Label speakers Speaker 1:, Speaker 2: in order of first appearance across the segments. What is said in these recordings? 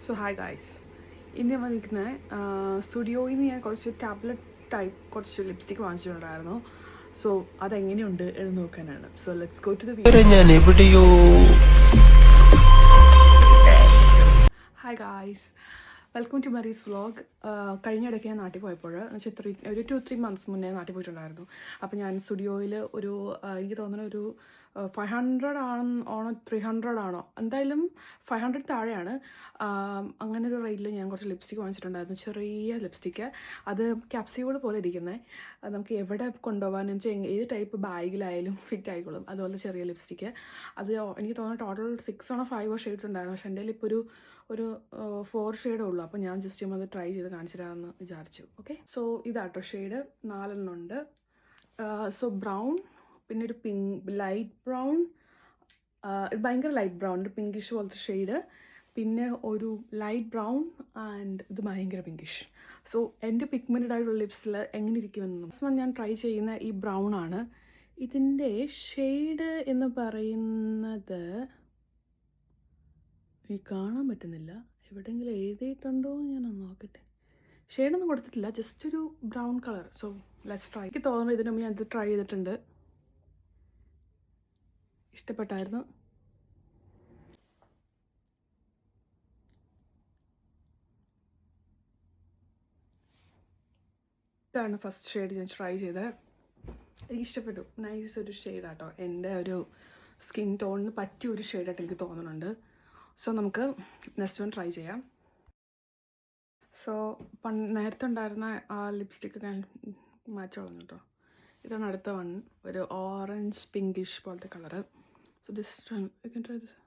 Speaker 1: So hi guys, ഇന്ന് ഞാൻ നിൽക്കുന്നത് സ്റ്റുഡിയോയിൽ നിന്ന് ഞാൻ കുറച്ച് ടാബ്ലറ്റ് ടൈപ്പ് കുറച്ച് ലിപ്സ്റ്റിക്ക് വാങ്ങിച്ചിട്ടുണ്ടായിരുന്നു. സോ അതെങ്ങനെയുണ്ട് എന്ന് നോക്കാനാണ്. So let's go to the video. Hi guys, welcome to Mary's vlog. കഴിഞ്ഞിടയ്ക്ക് ഞാൻ നാട്ടിൽ പോയപ്പോൾ എന്നുവെച്ചാൽ ഒരു 2-3 months മുന്നേ നാട്ടിൽ പോയിട്ടുണ്ടായിരുന്നു. അപ്പോൾ ഞാൻ സ്റ്റുഡിയോയിൽ ഒരു എനിക്ക് തോന്നുന്ന ഒരു 500 ആണോ 300 ആണോ, എന്തായാലും 500 താഴെയാണ്. അങ്ങനെ ഒരു റേറ്റിൽ ഞാൻ കുറച്ച് ലിപ്സ്റ്റിക്ക് വാങ്ങിച്ചിട്ടുണ്ടായിരുന്നു. ചെറിയ ലിപ്സ്റ്റിക്ക്, അത് ക്യാപ്സ്യൂൾ പോലെ ഇരിക്കുന്നത്. അത് നമുക്ക് എവിടെ കൊണ്ടുപോകാമെന്ന് വെച്ചാൽ ഏത് ടൈപ്പ് ബാഗിലായാലും ഫിറ്റ് ആയിക്കോളും. അതുപോലെ ചെറിയ ലിപ്സ്റ്റിക്ക്, അത് എനിക്ക് തോന്നുന്നു ടോട്ടൽ 6 ആണോ 5 ഷെയ്ഡ്സ് ഉണ്ടായിരുന്നു. പക്ഷേ എൻ്റെ ഇപ്പോൾ ഒരു 4 ഷെയ്ഡേ ഉള്ളൂ. അപ്പോൾ ഞാൻ ജസ്റ്റ് അത് ട്രൈ ചെയ്ത് കാണിച്ചു തരാമെന്ന് വിചാരിച്ചു. ഓക്കെ, സോ ഇതാട്ടോ ഷെയ്ഡ് 4 ഉണ്ട്. സോ ബ്രൗൺ, പിന്നെ ഒരു ലൈറ്റ് ബ്രൗൺ, ഇത് ഭയങ്കര ലൈറ്റ് ബ്രൗൺ, ഒരു പിങ്കിഷ് പോലത്തെ ഷെയ്ഡ്, പിന്നെ ഒരു ലൈറ്റ് ബ്രൗൺ ആൻഡ് ഇത് ഭയങ്കര പിങ്കിഷ്. സോ എൻ്റെ പിഗ്മെൻറ്റഡ് ആയിട്ടുള്ള ലിപ്സിൽ എങ്ങനെ ഇരിക്കുമെന്ന് ഫസ്റ്റ് ഞാൻ ട്രൈ ചെയ്യുന്ന ഈ ബ്രൗൺ ആണ്. ഇതിൻ്റെ ഷെയ്ഡ് എന്ന് പറയുന്നത് എനിക്ക് കാണാൻ പറ്റുന്നില്ല, എവിടെയെങ്കിലും എഴുതിയിട്ടുണ്ടോ എന്ന് ഞാനൊന്ന് നോക്കട്ടെ. ഷെയ്ഡൊന്നും കൊടുത്തിട്ടില്ല, ജസ്റ്റ് ഒരു brown colour. So let's try. എനിക്ക് തോന്നുന്നു ഇതിന് മുമ്പ് ഞാനിത് ട്രൈ ചെയ്തിട്ടുണ്ട്, ഇഷ്ടപ്പെട്ടായിരുന്നു. ഇതാണ് ഫസ്റ്റ് ഷെയ്ഡ് ഞാൻ ട്രൈ ചെയ്തത്. എനിക്ക് ഇഷ്ടപ്പെട്ടു, നൈസ് ഒരു ഷെയ്ഡാട്ടോ. എൻ്റെ ഒരു സ്കിൻ ടോണിന് പറ്റിയ ഒരു ഷെയ്ഡായിട്ട് എനിക്ക് തോന്നുന്നുണ്ട്. സോ നമുക്ക് നെക്സ്റ്റ് വൺ ട്രൈ ചെയ്യാം. സോ നേരത്തെ ഉണ്ടായിരുന്ന ആ ലിപ്സ്റ്റിക്ക് ഞാൻ മാച്ച് കളഞ്ഞു കേട്ടോ. ഇതാണ് അടുത്ത വൺ, ഒരു ഓറഞ്ച് പിങ്കിഷ് പോലത്തെ colour. So this one you can try this.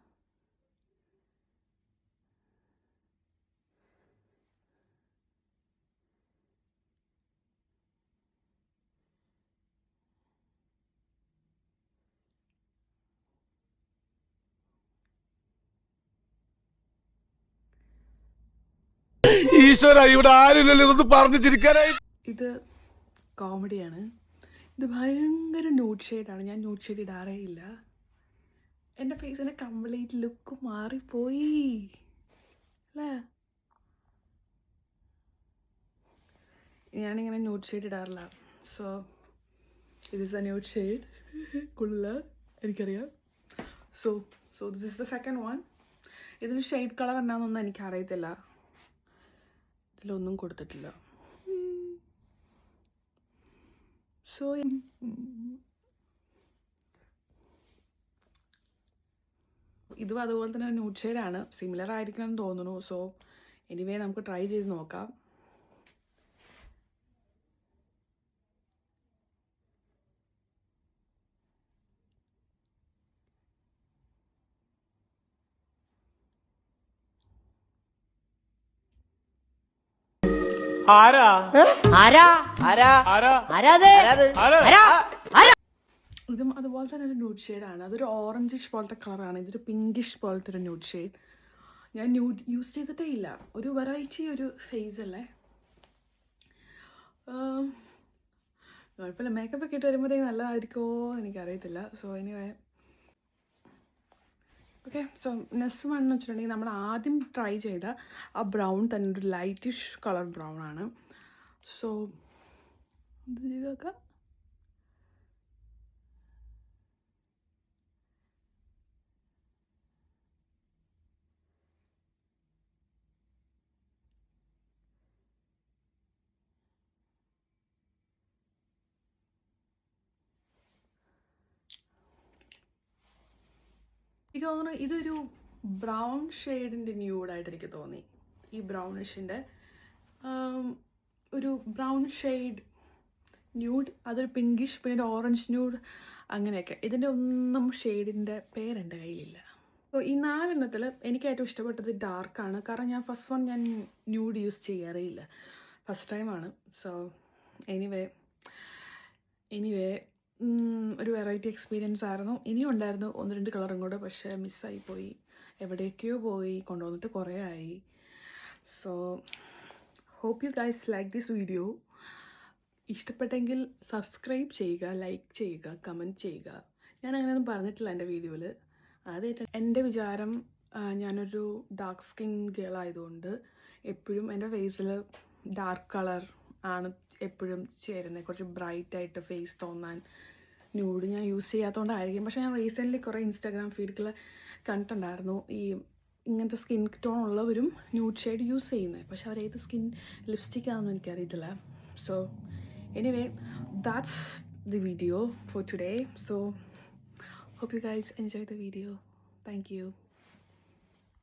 Speaker 2: ഈശ്വര, ഇവിടെ ആരില്ലല്ലോ ഇതൊന്ന് പറഞ്ഞു ചിരിക്കാനായി.
Speaker 1: ഇത് കോമഡിയാണ്. ഇത് ഭയങ്കര ന്യൂഡ് ഷെയ്ഡാണ്. ഞാൻ ന്യൂഡ് ഷെയ്ഡ് ഇടാറേ ഇല്ല. എൻ്റെ ഫേസിൻ്റെ കംപ്ലീറ്റ് ലുക്ക് മാറിപ്പോയി അല്ലേ. ഞാനിങ്ങനെ ന്യൂഡ് ഷെയ്ഡ് ഇടാറില്ല. സോ ഇത് ഇസ് എ ന്യൂഡ് ഷെയ്ഡ്. കൊള്ളില്ല, എനിക്കറിയാം. So this is the second one. ഇതിന് ഷെയ്ഡ് കളർ എന്നാന്നൊന്നും എനിക്കറിയത്തില്ല, ഇതിലൊന്നും കൊടുത്തിട്ടില്ല. സോ ഇതും അതുപോലെ തന്നെ ന്യൂഡ് ഷെയ്ഡാണ്, സിമിലർ ആയിരിക്കും എന്ന് തോന്നുന്നു. സോ എനിവേ നമുക്ക് ട്രൈ ചെയ്ത് നോക്കാം.
Speaker 2: ആരാ
Speaker 3: ആരാ
Speaker 2: ആരാ
Speaker 3: ആരാ
Speaker 1: ഇതും അതുപോലെ തന്നെ ഒരു ന്യൂഡ് ഷെയ്ഡാണ്. അതൊരു ഓറഞ്ചിഷ് പോലത്തെ കളറാണ്. ഇതൊരു പിങ്കിഷ് പോലത്തെ ഒരു ന്യൂഡ് ഷെയ്ഡ്. ഞാൻ ന്യൂഡ് യൂസ് ചെയ്തിട്ടേ ഇല്ല. ഒരു വെറൈറ്റി ഒരു ഫേസ് അല്ലേ. കുഴപ്പമില്ല, മേക്കപ്പ് ഒക്കെ ഇട്ട് വരുമ്പോഴത്തേക്ക് നല്ലതായിരിക്കുമോ എനിക്കറിയത്തില്ല. So anyway okay. So next one എന്ന് വെച്ചിട്ടുണ്ടെങ്കിൽ നമ്മൾ ആദ്യം ട്രൈ ചെയ്ത ആ ബ്രൗൺ തന്നെ ഒരു ലൈറ്റിഷ് കളർ ബ്രൗൺ ആണ്. സോ ഇത് ചെയ്ത് നോക്കാം. എനിക്ക് തോന്നുന്നു ഇതൊരു ബ്രൗൺ ഷെയ്ഡിൻ്റെ ന്യൂഡായിട്ട് എനിക്ക് തോന്നി. ഈ ബ്രൗണിഷിൻ്റെ ഒരു ബ്രൗൺ ഷെയ്ഡ് ന്യൂഡ്, അതൊരു പിങ്കിഷ്, പിന്നെ ഒരു ഓറഞ്ച് ന്യൂഡ്, അങ്ങനെയൊക്കെ. ഇതിൻ്റെ ഒന്നും ഷെയ്ഡിൻ്റെ പേരെൻ്റെ കയ്യിലില്ല. സോ ഈ 4 എനിക്ക് ഏറ്റവും ഇഷ്ടപ്പെട്ടത് ഡാർക്കാണ്. കാരണം ഞാൻ ഫസ്റ്റ് വൺ ഞാൻ ന്യൂഡ് യൂസ് ചെയ്യാറേ ഇല്ല, ഫസ്റ്റ് ടൈമാണ്. സോ എനിവേ ഒരു വെറൈറ്റി എക്സ്പീരിയൻസ് ആയിരുന്നു. ഇനിയും ഉണ്ടായിരുന്നു 1-2 കളറും കൂടെ, പക്ഷേ മിസ്സായിപ്പോയി, എവിടേക്കോ പോയി, കൊണ്ടുവന്നിട്ട് കുറേ ആയി. So hope you guys like this video. ഇഷ്ടപ്പെട്ടെങ്കിൽ സബ്സ്ക്രൈബ് ചെയ്യുക, ലൈക്ക് ചെയ്യുക, കമൻറ്റ് ചെയ്യുക. ഞാൻ അങ്ങനെയൊന്നും പറഞ്ഞിട്ടില്ല എൻ്റെ വീഡിയോയിൽ. അതായിട്ട് എൻ്റെ വിചാരം ഞാനൊരു ഡാർക്ക് സ്കിൻ ഗേൾ ആയതുകൊണ്ട് എപ്പോഴും എൻ്റെ ഫേസിൽ ഡാർക്ക് കളർ ആണ് എപ്പോഴും ചേരുന്നത്, കുറച്ച് ബ്രൈറ്റ് ആയിട്ട് ഫേസ് തോന്നാൻ. ന്യൂഡ് ഞാൻ യൂസ് ചെയ്യാത്തതുകൊണ്ടായിരിക്കും. പക്ഷേ ഞാൻ റീസെൻ്റ്ലി കുറേ ഇൻസ്റ്റാഗ്രാം ഫീഡിൽ കണ്ടിട്ടുണ്ടായിരുന്നു ഈ ഇങ്ങനത്തെ സ്കിൻ ടോൺ ഉള്ളവരും ന്യൂഡ് ഷെയ്ഡ് യൂസ് ചെയ്യുന്നത്. പക്ഷെ അവർ ഏത് സ്കിൻ ലിപ്സ്റ്റിക് ആണെന്ന് എനിക്കറിയത്തില്ല. So anyway, that's the video for today. So hope you guys enjoy the video. Thank you.